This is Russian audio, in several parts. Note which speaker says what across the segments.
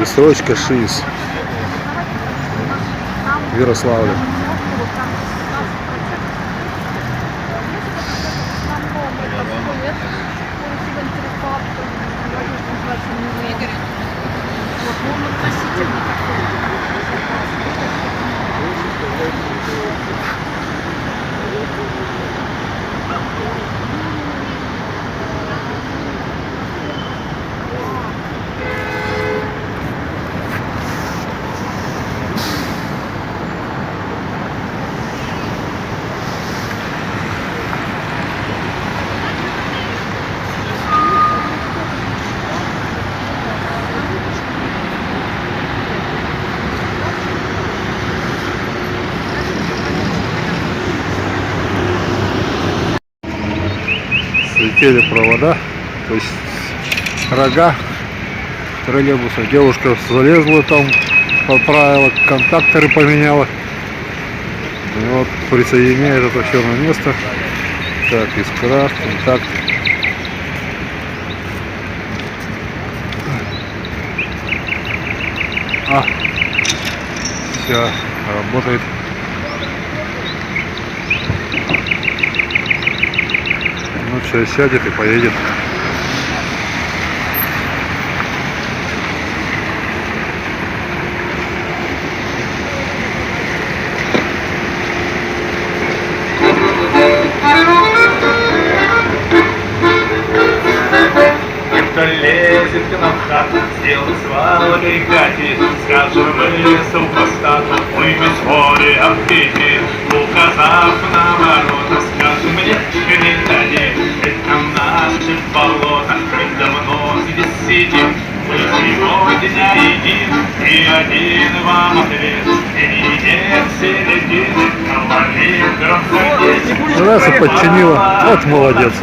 Speaker 1: Бессрочка ШИС в Ярославле. Слетели провода, то есть рога троллейбуса. Девушка залезла там, поправила, контакторы поменяла. И вот присоединяет это все на место. Так, искра, контакт. Все, работает. Ну что, сядет и поедет.
Speaker 2: Кто лезет к нам в хату, сделай свалкой гати, скажем мы супостату, мы без воли обпеки, указав на ворота, скажем нет, не дадим, это наши болота, мы давно здесь сидим, мы сегодня едим, и один вам ответ, и нет середины, говорим громко.
Speaker 1: Раз и подчинила, вот молодец.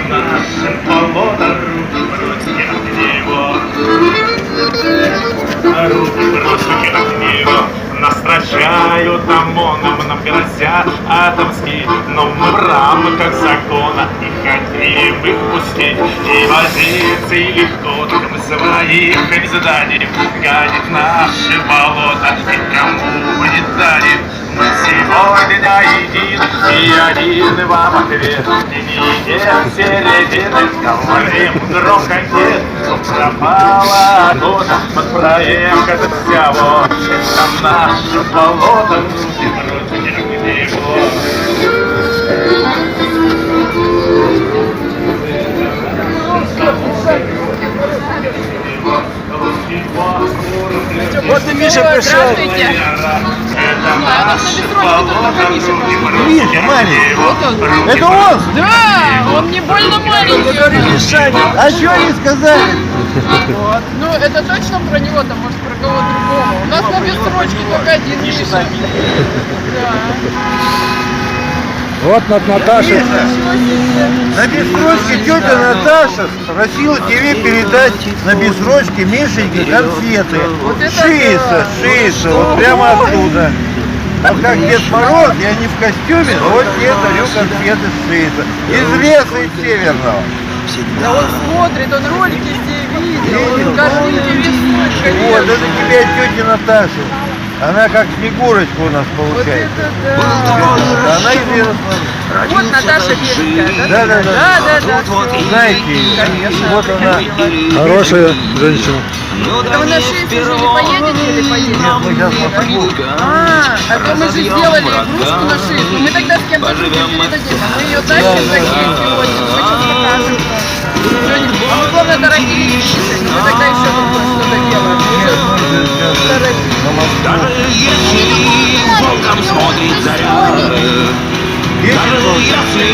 Speaker 2: Наше болото, руки от него, руки от него. Нас стращают ОМОНом, нам грозят отомстить, но мы в рамках закона и хотим их пустить. И позиции легко, только мы своих не зададим, гадит наши болота, никому мы не дадим. Мы сегодня един, и один вам ответ, и нет середины, говорим громко нет, но пропала охота, под проект этот вся вот, это наше болото, руки против него.
Speaker 3: Вот и Миша пришел.
Speaker 2: Миша, маленький.
Speaker 3: Это он?
Speaker 4: Да, он не больно маленький.
Speaker 3: А что они сказали?
Speaker 4: Вот. Ну, это точно про него, там, может, про кого другого. У нас на бессрочке только один Миша. Да.
Speaker 1: Вот над Наташей.
Speaker 3: На бессрочке тетя Наташа просила тебе передать на бессрочке Мишеньке конфеты.
Speaker 4: Вот это
Speaker 3: Шиса, вот прямо оттуда. А как Дед Мороз, я не в костюме, но вот я дарю конфеты Шиса. Из леса из северного.
Speaker 4: Да он смотрит, он ролики все видел, он каждый день бессрочка.
Speaker 3: Вот, это тебе от тети Наташи. Она как Снегурочка у нас
Speaker 4: Вот
Speaker 3: получается.
Speaker 4: это да.
Speaker 3: Она из Ярославля.
Speaker 4: Вот Наташа Беленькая, да?
Speaker 3: Да. Знаете ее?
Speaker 4: Конечно.
Speaker 3: Вот она.
Speaker 1: Хорошая женщина.
Speaker 4: Это вы на шее уже не поедете или поедете?
Speaker 3: Мы сейчас посмотрим.
Speaker 4: А то мы же сделали игрушку на шее. Ну, мы тогда с кем-то передадим. Мы ее тащим такие сегодня. Мы сейчас покажем. А мы, главное, дорогие вещи. Мы тогда еще что-то делаем.
Speaker 2: Даже если волком смотрит заря, даже если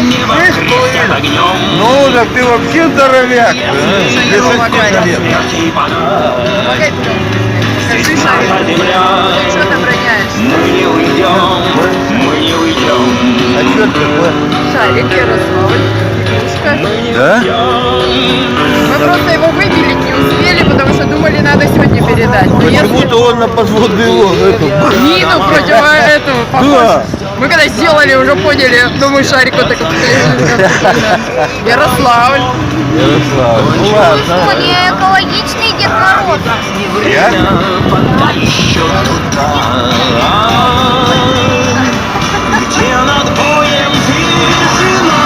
Speaker 2: небо крестят огнем,
Speaker 3: Ну, так ты вообще здоровяк. Без лет.
Speaker 4: Помогай, скажи,
Speaker 2: наша земля,
Speaker 4: что ты броняешься?
Speaker 2: мы не уйдем, мы не уйдем.
Speaker 3: А что это такое?
Speaker 4: Шарик, Ярославль, игрушка.
Speaker 3: Да?
Speaker 4: Мы просто его выделить не успели, потому что думали, надо сегодня передать. Но
Speaker 3: Почему-то он на подводную эту.
Speaker 4: Мину
Speaker 3: Да.
Speaker 4: Мы когда сделали, уже поняли, думаю, шарик вот такой. Ярославль.
Speaker 3: Ярослав. Ну ладно.
Speaker 5: Более экологичный Дед Мороз.
Speaker 3: Я?
Speaker 6: Где над боем тишина.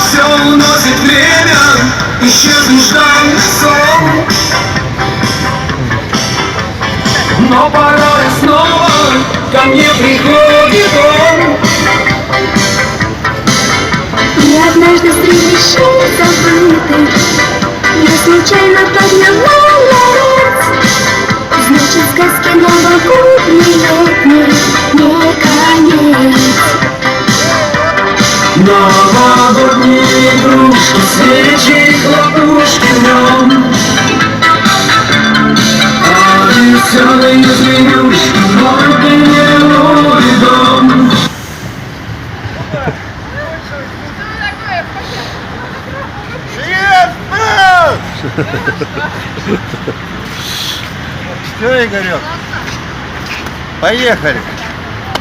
Speaker 6: Все уносит время, исчезнет жданный сон. Но порой снова ко мне приходит он.
Speaker 5: И однажды встречу забытый, я случайно подняла ларец. Значит, сказки новогодние не конец.
Speaker 6: Новогодние игрушки, свечи, хлопушки в нем. А веселые зверюшки, мой гнилой дом.
Speaker 3: Все, Игорек. Поехали.